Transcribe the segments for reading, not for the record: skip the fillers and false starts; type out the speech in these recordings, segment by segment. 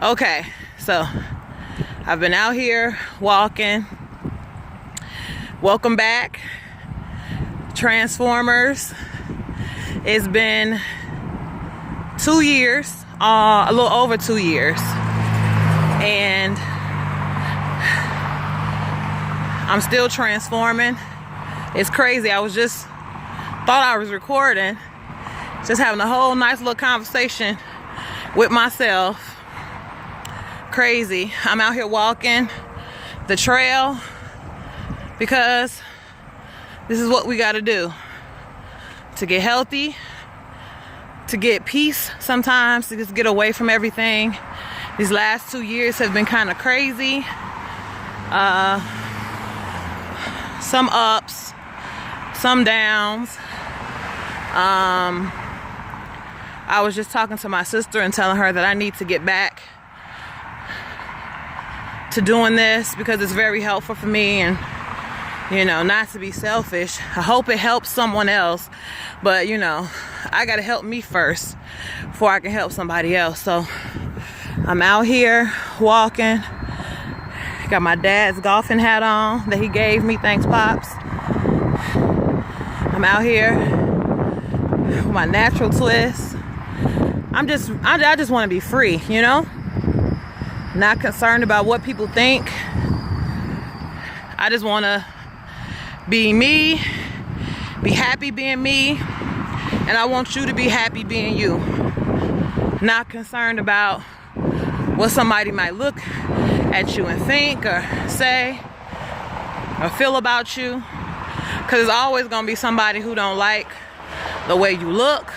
Okay, so I've been out here walking. Welcome back, Transformers. It's been 2 years, a little over 2 years, and I'm still transforming. It's crazy. I thought I was recording, just having a whole nice little conversation with myself. Crazy. I'm out here walking the trail because this is what we got to do to get healthy, to get peace sometimes, to just get away from everything. These last 2 years have been kind of crazy. Some ups, some downs. I was just talking to my sister and telling her that I need to get back to doing this because it's very helpful for me, and not to be selfish. I hope it helps someone else, but I gotta help me first before I can help somebody else. So I'm out here walking. Got my dad's golfing hat on that he gave me. Thanks, Pops. I'm out here with my natural twist. I just want to be free, not concerned about what people think. I just want to be me, be happy being me, and I want you to be happy being you. Not concerned about what somebody might look at you and think or say or feel about you, because there's always going to be somebody who don't like the way you look,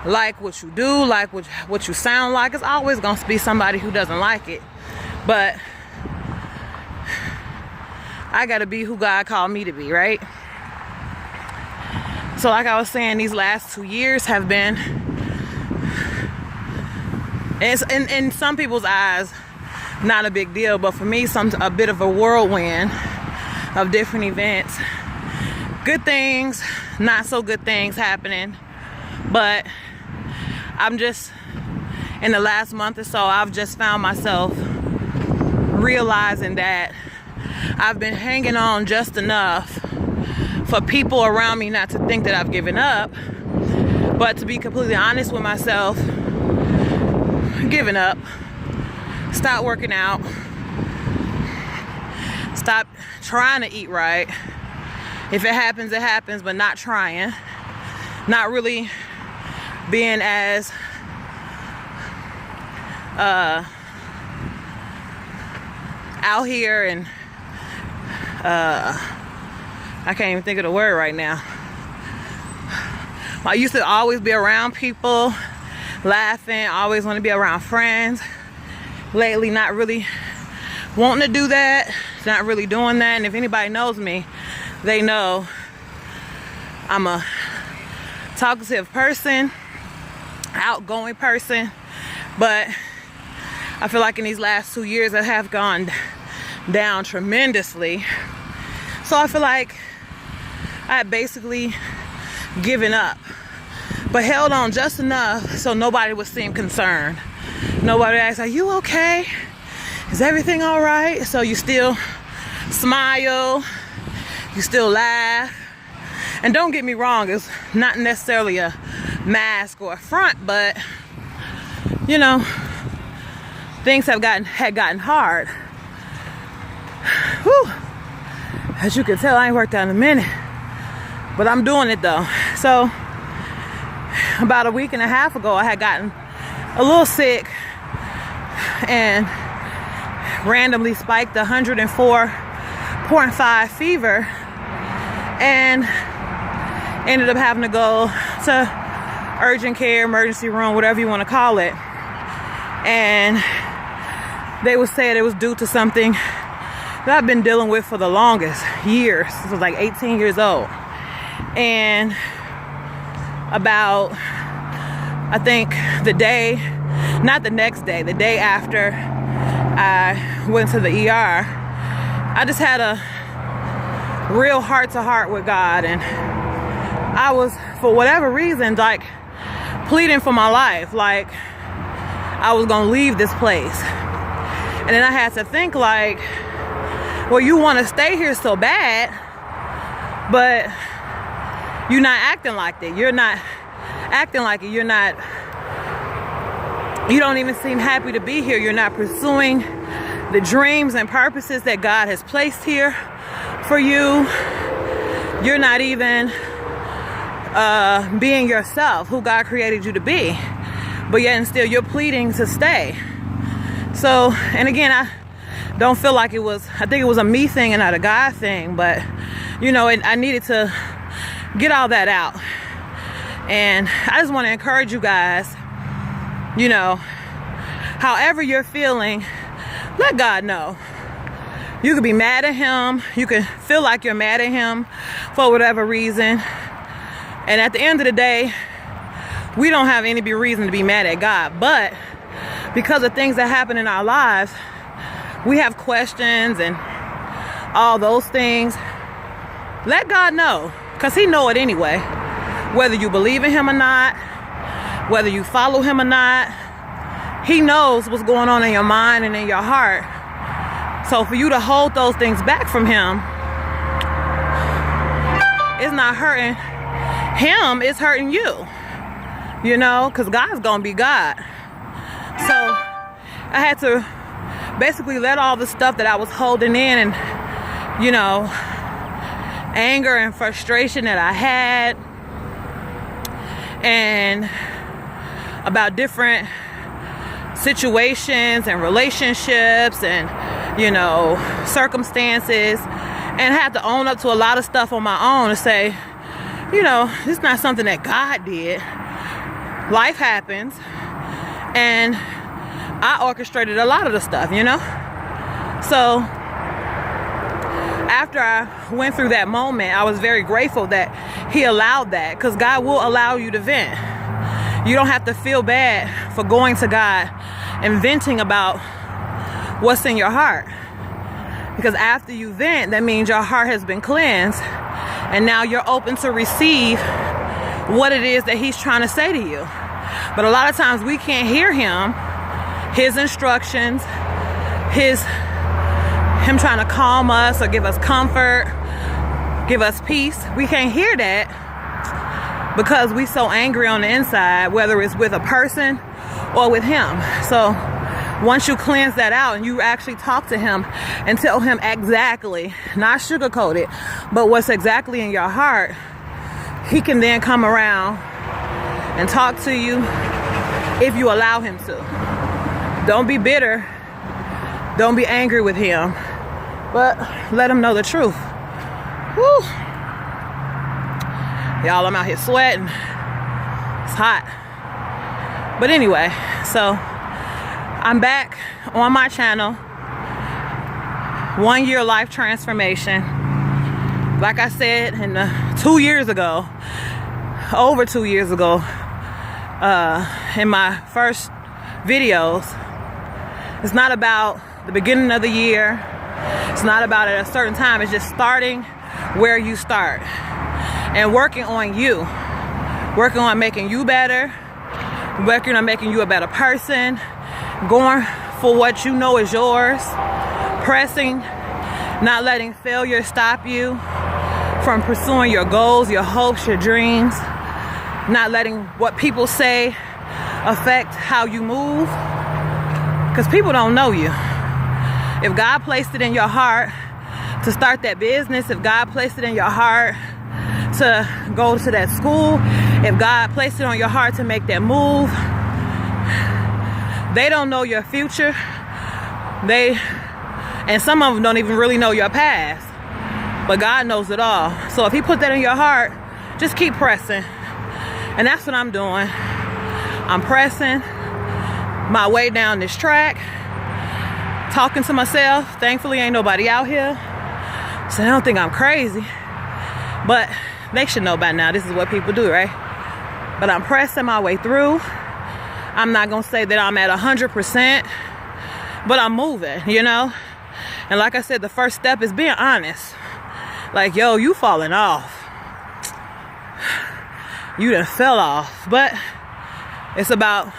like what you do, like what you sound like. It's always going to be somebody who doesn't like it. But I got to be who God called me to be, right? So like I was saying, these last 2 years have been, it's in some people's eyes not a big deal, but for me a bit of a whirlwind of different events. Good things, not so good things happening. But I'm just, in the last month or so, I've just found myself realizing that I've been hanging on just enough for people around me not to think that I've given up, but to be completely honest with myself, giving up. Stop working out. Stop trying to eat right. If it happens, it happens, but not trying. Not really being as out here and I can't even think of the word right now. I used to always be around people, laughing, always want to be around friends. Lately, not really wanting to do that, not really doing that. And if anybody knows me, they know I'm a talkative person, outgoing person, but I feel like in these last 2 years I have gone down tremendously. So I feel like I had basically given up, but held on just enough so nobody would seem concerned. Nobody asks, are you okay? Is everything all right? So you still smile, you still laugh. And don't get me wrong, it's not necessarily a mask or a front, but things had gotten hard. Whew. As you can tell, I ain't worked out in a minute, but I'm doing it though. So about a week and a half ago, I had gotten a little sick and randomly spiked 104.5 fever, and ended up having to go to urgent care, emergency room, whatever you want to call it. And they would say it was due to something that I've been dealing with for the longest years. This was like 18 years old. And about, I think the day after I went to the ER, I just had a real heart-to-heart with God, and I was, for whatever reason, like pleading for my life. Like, I was gonna leave this place. And then I had to think like, well, you want to stay here so bad, but you're not acting like that. You're not acting like it. You don't even seem happy to be here. You're not pursuing the dreams and purposes that God has placed here for you. You're not even being yourself, who God created you to be. But yet and still you're pleading to stay. So, and again, I don't feel like I think it was a me thing and not a God thing. But, you know, I needed to get all that out. And I just want to encourage you guys, you know, however you're feeling, let God know. You could be mad at him. You can feel like you're mad at him for whatever reason. And at the end of the day, we don't have any reason to be mad at God. But because of things that happen in our lives, we have questions and all those things. Let God know, because he know it anyway. Whether you believe in him or not, whether you follow him or not, he knows what's going on in your mind and in your heart. So for you to hold those things back from him, it's not hurting him, it's hurting you. You know, because God's gonna be God. So I had to basically let all the stuff that I was holding in and, you know, anger and frustration that I had, and about different situations and relationships and, you know, circumstances, and had to own up to a lot of stuff on my own and say, you know, it's not something that God did. Life happens, and I orchestrated a lot of the stuff, you know? So after I went through that moment, I was very grateful that he allowed that, because God will allow you to vent. You don't have to feel bad for going to God and venting about what's in your heart, because after you vent, that means your heart has been cleansed, and now you're open to receive what it is that he's trying to say to you. But a lot of times we can't hear him, his instructions, him trying to calm us or give us comfort, give us peace. We can't hear that because we so angry on the inside, whether it's with a person or with him. So once you cleanse that out and you actually talk to him and tell him exactly, not sugarcoat it, but what's exactly in your heart, he can then come around and talk to you if you allow him to. Don't be bitter. Don't be angry with him, but let him know the truth. Woo. Y'all, I'm out here sweating. It's hot. But anyway, so I'm back on my channel. 1 year life transformation. Like I said, over 2 years ago, in my first videos, it's not about the beginning of the year. It's not about at a certain time. It's just starting where you start and working on you, working on making you better, working on making you a better person, going for what you know is yours, pressing, not letting failure stop you from pursuing your goals, your hopes, your dreams, not letting what people say affect how you move, because people don't know you. If God placed it in your heart to start that business, if God placed it in your heart to go to that school, if God placed it on your heart to make that move, they don't know your future. And some of them don't even really know your past, but God knows it all. So if he put that in your heart, just keep pressing. And that's what I'm doing. I'm pressing my way down this track, talking to myself. Thankfully, ain't nobody out here, so I don't think I'm crazy. But they should know by now, this is what people do, right? But I'm pressing my way through. I'm not gonna say that I'm at 100%, but I'm moving, you know? And like I said, the first step is being honest. Like, yo, you falling off. You done fell off. But it's about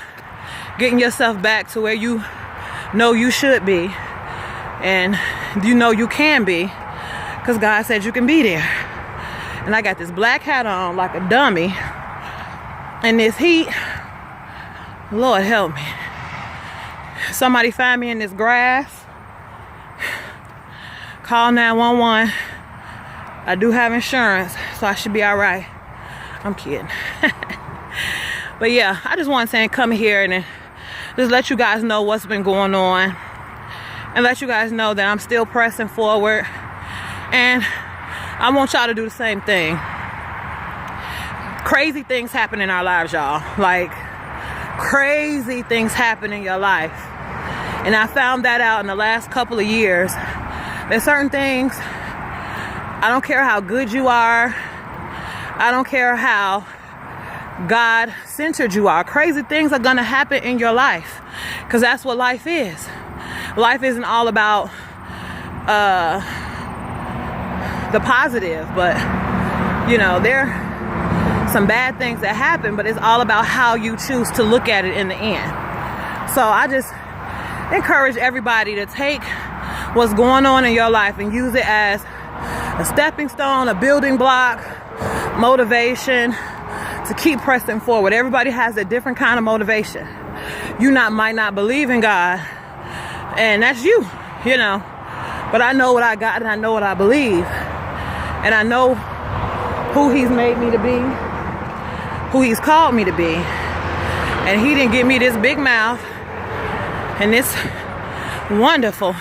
getting yourself back to where you know you should be and you know you can be, because God said you can be there. And I got this black hat on like a dummy in this heat. Lord help me. Somebody find me in this grass. Call 911. I do have insurance, so I should be all right. I'm kidding. But yeah, I just want to come here and just let you guys know what's been going on, and let you guys know that I'm still pressing forward, and I want y'all to do the same thing. Crazy things happen in our lives, y'all. Like, crazy things happen in your life. And I found that out in the last couple of years. There's certain things, I don't care how good you are, I don't care how God-centered you are, crazy things are gonna happen in your life, because that's what life is. Life isn't all about the positive, but you know, there are some bad things that happen, but it's all about how you choose to look at it in the end. So I just encourage everybody to take what's going on in your life and use it as a stepping stone, a building block, motivation to keep pressing forward. Everybody has a different kind of motivation. You might not believe in God, and that's you know. But I know what I got, and I know what I believe, and I know who He's made me to be, who He's called me to be. And He didn't give me this big mouth and this wonderful,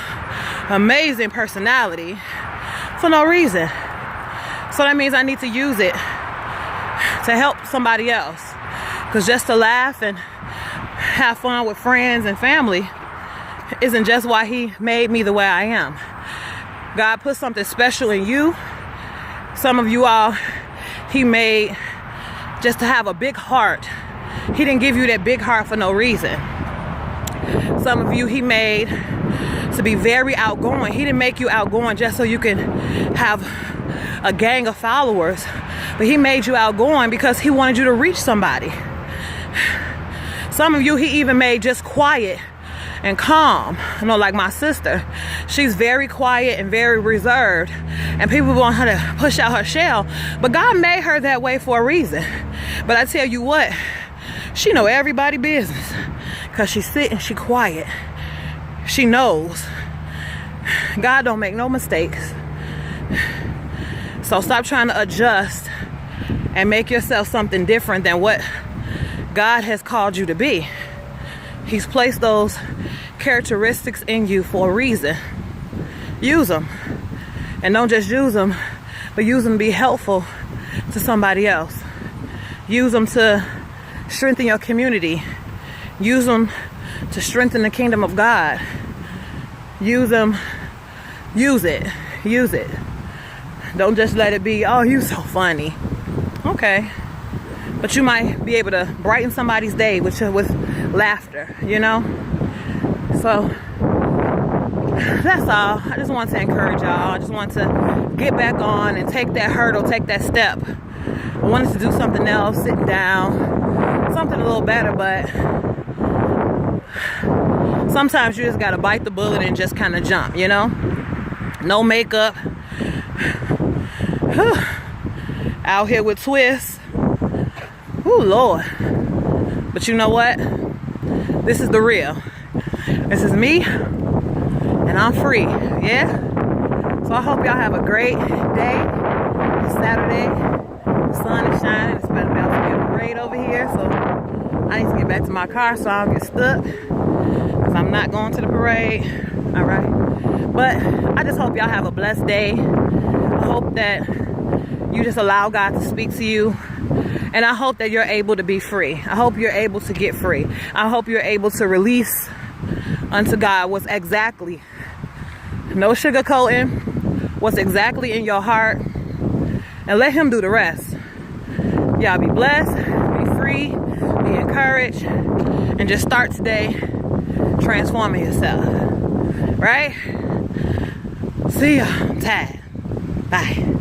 amazing personality for no reason. So that means I need to use it to help somebody else. Because just to laugh and have fun with friends and family isn't just why He made me the way I am. God put something special in you. Some of you all, He made just to have a big heart. He didn't give you that big heart for no reason. Some of you He made to be very outgoing. He didn't make you outgoing just so you can have a gang of followers, but He made you outgoing because He wanted you to reach somebody. Some of you He even made just quiet and calm. You know, like my sister, she's very quiet and very reserved, and people want her to push out her shell, but God made her that way for a reason. But I tell you what, she know everybody business because she sit and she quiet. She knows. God don't make no mistakes. So stop trying to adjust and make yourself something different than what God has called you to be. He's placed those characteristics in you for a reason. Use them. And don't just use them, but use them to be helpful to somebody else. Use them to strengthen your community. Use them to strengthen the kingdom of God. Use them. Use it. Use it. Don't just let it be, oh, you so funny. Okay. But you might be able to brighten somebody's day with laughter, you know? So that's all. I just want to encourage y'all. I just want to get back on and take that hurdle, take that step. I wanted to do something else, sitting down, something a little better, but sometimes you just got to bite the bullet and just kind of jump, you know? No makeup. Out here with twists. Oh, Lord. But you know what? This is the real. This is me, and I'm free, yeah? So I hope y'all have a great day. It's Saturday. The sun is shining. It's about to be a parade over here, so I need to get back to my car so I don't get stuck, because I'm not going to the parade. All right? But I just hope y'all have a blessed day. I hope that you just allow God to speak to you. And I hope that you're able to be free. I hope you're able to get free. I hope you're able to release unto God what's exactly, no sugarcoating, what's exactly in your heart, and let Him do the rest. Y'all be blessed, be free, be encouraged, and just start today transforming yourself. Right? See ya. I'm tired. Bye.